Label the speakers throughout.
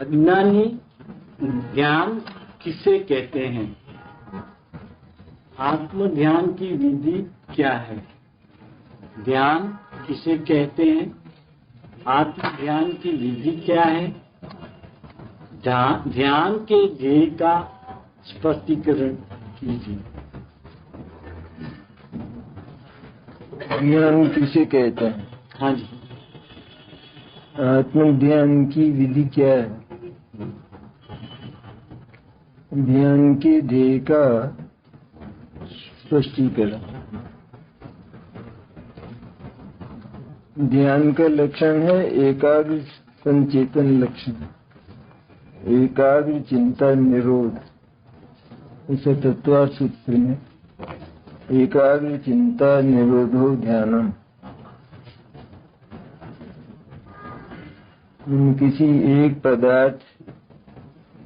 Speaker 1: अज्ञानी ध्यान किसे कहते हैं? आत्म ध्यान की विधि क्या है? ध्यान किसे कहते हैं? आत्म ध्यान की विधि क्या है? ध्यान के ध्येय का स्पष्टीकरण कीजिए।
Speaker 2: ध्यान किसे कहते हैं?
Speaker 1: हाँ जी।
Speaker 2: आत्म ध्यान की विधि क्या है? ध्यान के ध्येय का स्पष्टीकरण। ध्यान का लक्षण है एकाग्र संचेतन लक्षण, एकाग्र चिंता निरोध। इसे तत्वार्थ सूत्र में एकाग्र चिंता निरोधो ध्यानम। किसी एक पदार्थ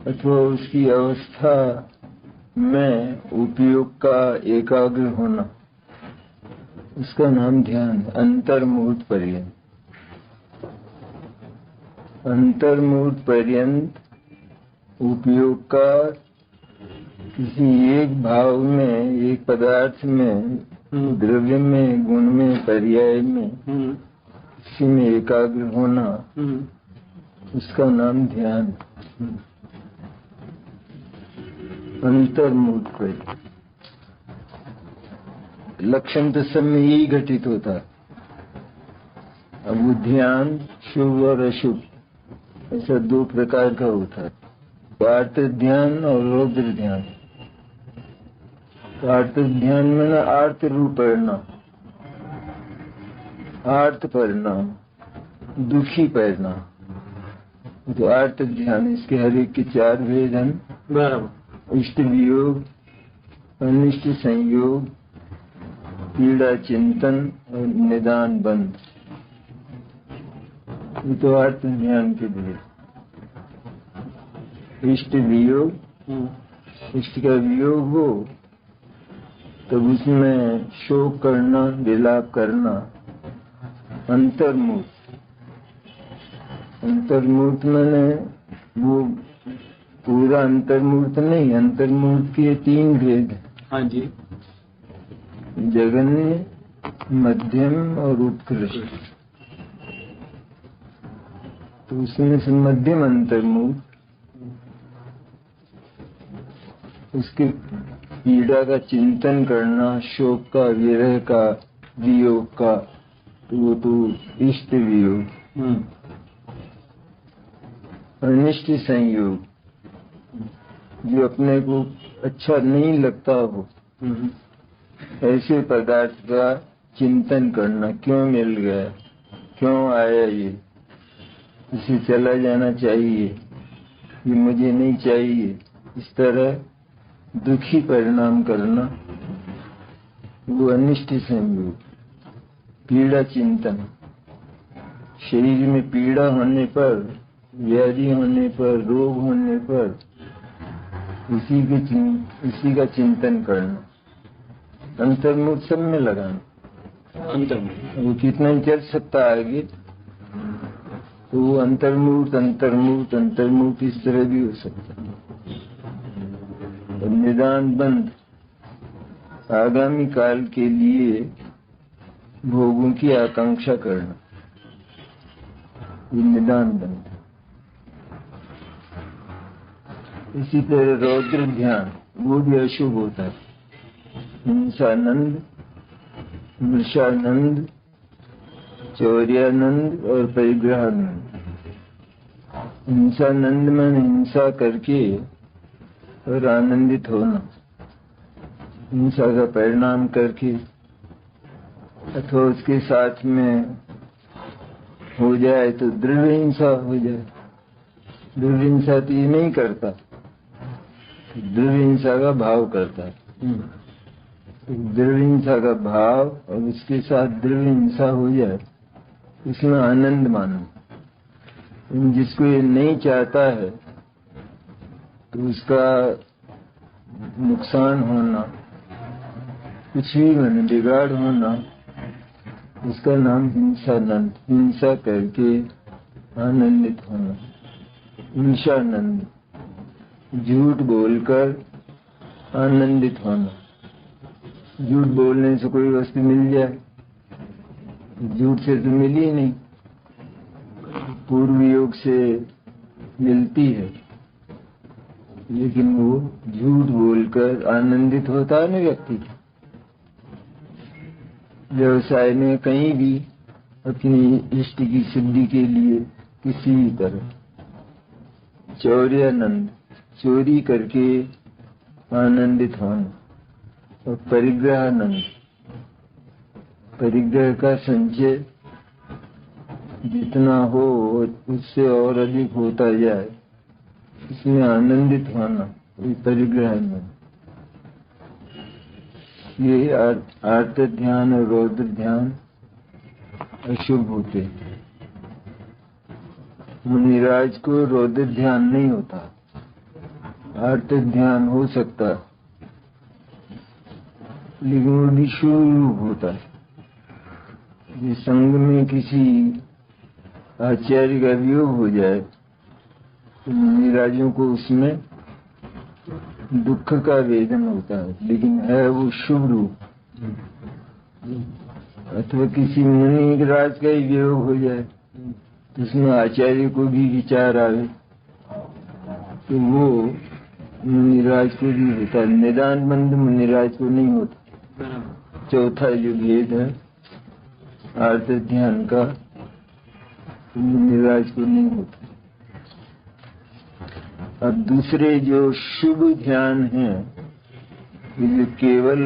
Speaker 2: अथवा उसकी अवस्था में उपयोग का एकाग्र होना, उसका नाम ध्यान है। अंतर्मुहूर्त पर्यंत, अंतर्मुहूर्त पर्यंत उपयोग का किसी एक भाव में, एक पदार्थ में, द्रव्य में, गुण में, पर्याय में, इसी में एकाग्र होना, उसका नाम ध्यान। अंतर्मुहूर्त पर्यंत लक्षण तो सब में यही घटित होता है। अब वो ध्यान शुभ और अशुभ ऐसा दो प्रकार का होता है, आर्त ध्यान और रौद्र ध्यान। आर्त ध्यान में ना आर्त रूप परिणाम, आर्त परिणाम, दुखी परिणाम, तो आर्त ध्यान। इसके हर एक के चार भेद हैं बराबर। इष्ट वियोग, अनिष्ट संयोग, पीड़ा चिंतन और निदान बंध। ये तो आर्त ध्यान के भेद। इष्ट वियोग, इष्ट का वियोग हो तब उसमें शोक करना, विलाप करना। अंतर्मुहूर्त, अंतर्मुहूर्त मैंने वो पूरा अंतर्मुहूर्त नहीं, अंतर्मुहूर्त के तीन भेद हैं।
Speaker 1: हाँ जी।
Speaker 2: जघन्य, मध्यम और उत्कृष्ट। तो उसमें से मध्यम अंतर्मुहूर्त, उसके पीड़ा का चिंतन करना, शोक का, विरह का, वियोग का, तो वो तो इष्ट वियोग। अनिष्ट संयोग, जो अपने को अच्छा नहीं लगता हो, ऐसे पदार्थ का चिंतन करना, क्यों मिल गया, क्यों आया ये, इसे चला जाना चाहिए, ये मुझे नहीं चाहिए, इस तरह दुखी परिणाम करना, वो अनिष्ट संयोग। पीड़ा चिंतन, शरीर में पीड़ा होने पर, व्याधि होने पर, रोग होने पर इसी का चिंतन करना। अंतर्मुहूर्त सब में लगाना। अंतर्मुहूर्त वो कितना ही चल सकता है आगे, तो वो अंतर्मुहूर्त अंतर्मुहूर्त अंतर्मुहूर्त इस तरह भी हो सकता है। और निदान बंध, आगामी काल के लिए भोगों की आकांक्षा करना, ये निदान बंध। इसी तरह रौद्र ध्यान, वो भी अशुभ होता है। हिंसानंद, मृषानंद, चौर्यानंद और परिग्रहानंद। हिंसानंद में हिंसा करके और आनंदित होना, हिंसा का परिणाम करके अथवा उसके साथ में हो जाए तो दृढ़ हिंसा हो जाए। दृढ़ हिंसा तो ये नहीं करता, दृढ़ हिंसा का भाव करता है। दृढ़ हिंसा का भाव और उसके साथ दृढ़ हिंसा हो जाए, इसमें आनंद मानो। जिसको ये नहीं चाहता है तो उसका नुकसान होना, कुछ भी बने, बिगाड़ होना, उसका नाम हिंसानंद। हिंसा करके आनंदित होना, ईर्ष्यानंद, झूठ बोलकर आनंदित होना। झूठ बोलने से कोई वस्तु मिल जाए, झूठ से तो मिली नहीं, पूर्व योग से मिलती है, लेकिन वो झूठ बोलकर आनंदित होता है ना व्यक्ति। व्यवसाय में कहीं भी अपनी इष्ट की सिद्धि के लिए किसी भी तरह चौर्यानंद, चोरी करके आनंदित होना। और परिग्रहानंद, परिग्रह का संचय जितना हो उससे और अधिक होता जाए, इसमें आनंदित होना, ये परिग्रहानंद। ये आर्त ध्यान और रौद्र ध्यान अशुभ होते हैं। मुनिराज को रौद्र ध्यान नहीं होता, आर्त ध्यान हो सकता, लेकिन वो भी शुभ होता है। ये संग में किसी आचार्य का वियोग हो जाए तो मुनिराजों को उसमें दुख का वेदन होता है, लेकिन है वो शुभ रूप। अथवा किसी मुनि राज का ही वियोग हो जाए तो उसमें आचार्य को भी विचार आवे तो वो मुनिराज को भी होता है, निदान बंद मुनिराज को नहीं होता। चौथा जो भेद है आर्त ध्यान का, मुनिराज को नहीं होता। अब दूसरे जो शुभ ध्यान है, जो केवल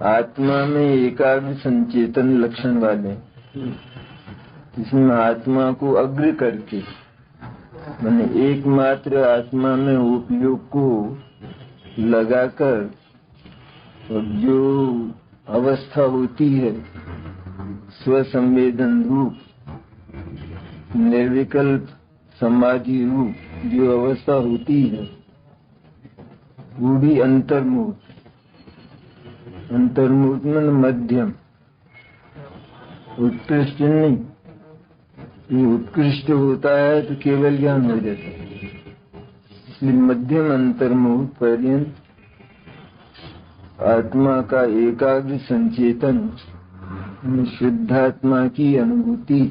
Speaker 2: आत्मा में एकाग्र संचेतन लक्षण वाले, इसमें आत्मा को अग्र करके, माने एकमात्र आत्मा में उपयोग को लगाकर, और जो अवस्था होती है स्वसंवेदन रूप, निर्विकल्प समाधि रूप जो अवस्था होती है, वो भी अंतर्मुख। अंतर्मुख में मध्यम, उत्कृष्ट नहीं। ये उत्कृष्ट होता है तो केवल ज्ञान हो जाता है, इसलिए मध्यम अंतर्मुख पर्यंत आत्मा का एकाग्र संचेतन, शुद्धात्मा की अनुभूति,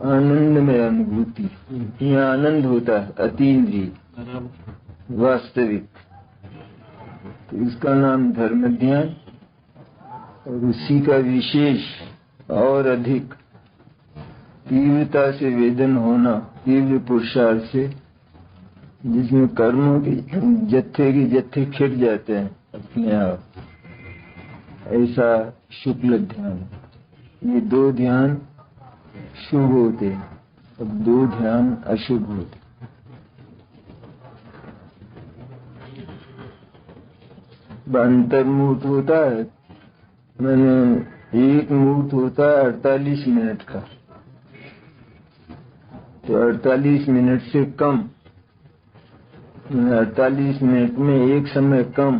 Speaker 2: आनंद में अनुभूति, यह आनंद होता है अतीन्द्रिय वास्तविक। तो इसका नाम धर्म ध्यान, और उसी का विशेष और अधिक तीव्रता से वेदन होना, तीव्र पुरुषार्थ से, जिसमें कर्मों के जत्थे खिट जाते हैं अपने आप, ऐसा शुक्ल ध्यान। ये दो ध्यान शुभ होते हैं, और दो ध्यान अशुभ होते। अंतर्मुहूर्त होता है, मैंने एक मुहूर्त होता है 48 मिनट का, तो 48 मिनट से कम, 48 मिनट में एक समय कम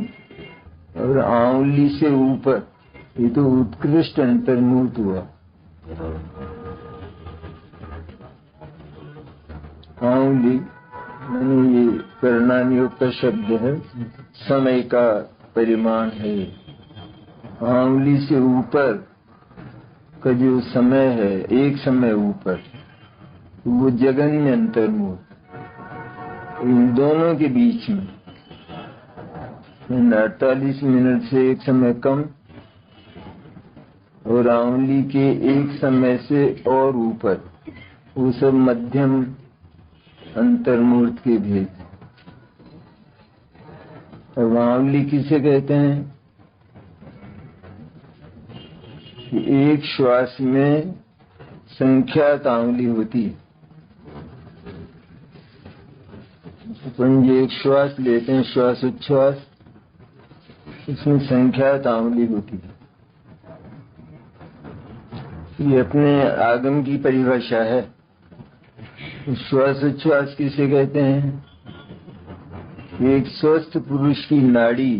Speaker 2: और आंवली से ऊपर, ये तो उत्कृष्ट अंतर्मुहूर्त हुआ। आंवली मैंने ये परिणाम योग का शब्द है, समय का परिमाण है। आंवली से ऊपर का जो समय है, एक समय ऊपर, वो जगन्य अंतर्मुहूर्त। इन दोनों के बीच में 48 मिनट से एक समय कम और आंवली के एक समय से और ऊपर, वो सब मध्यम अंतर्मुहूर्त के भेद। और आंवली किसे कहते हैं कि एक श्वास में संख्यात आंवली होती है। अपन जो एक श्वास लेते हैं, श्वास उच्छ्वास, इसमें संख्यात आंवली होती है। ये अपने आगम की परिभाषा है। श्वास उच्छ्वास किसे कहते हैं? एक स्वस्थ पुरुष की नाड़ी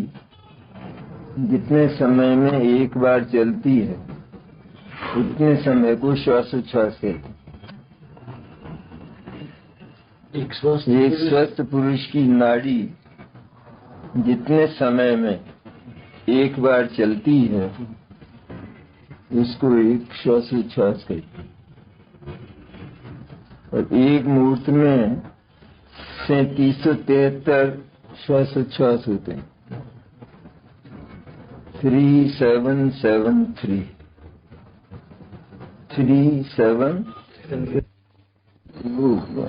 Speaker 2: जितने समय में एक बार चलती है, उतने समय को श्वासोच्छ्वास कहते हैं।
Speaker 1: एक स्वस्थ
Speaker 2: एक स्वस्थ पुरुष की नाड़ी जितने समय में एक बार चलती है उसको एक श्वासोच्छ्वास कहते हैं। और एक मुहूर्त में 3773 श्वासोच्छ्वास होते हैं। 3773 37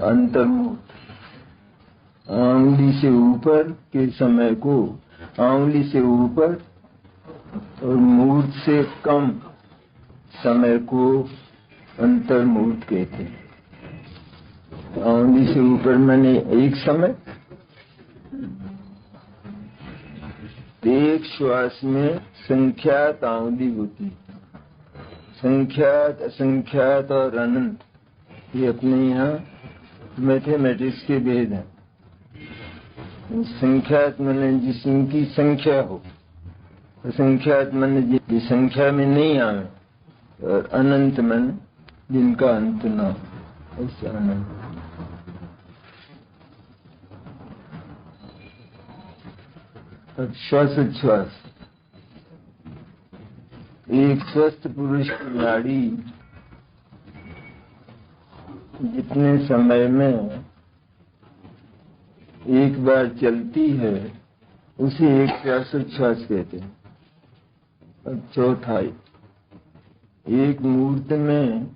Speaker 2: अंतर्मुहूर्त। आंगुली से ऊपर के समय को आंगुली से ऊपर और मुहूर्त से कम समय को अंतर्मुहूर्त कहते हैं। आंगुली से ऊपर मैंने एक समय, एक श्वास में संख्यात आंगुली होती है। संख्यात, असंख्यात और अनंत ये अपने यहाँ मैथमेटिक्स के भेद हैं। संख्यात माने जिसकी संख्या हो, असंख्यात माने जिस संख्या में नहीं आवे, और अनंत माने जिनका अंत ना हो, ऐसा अनंत। अब श्वासोच्छ्वास। एक स्वस्थ पुरुष की नाड़ी जितने समय में एक बार चलती है उसे एक श्वासोच्छ्वास कहते हैं। और चौथा, एक मुहूर्त में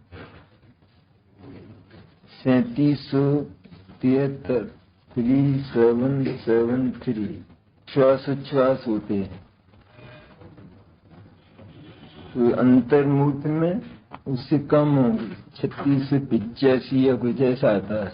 Speaker 2: 3773 3773 श्वासोच्छ्वास होते हैं। तो अंतर मुहूर्त में उससे कम होंगे, 36 से 85 या कुछ ऐसा आता है।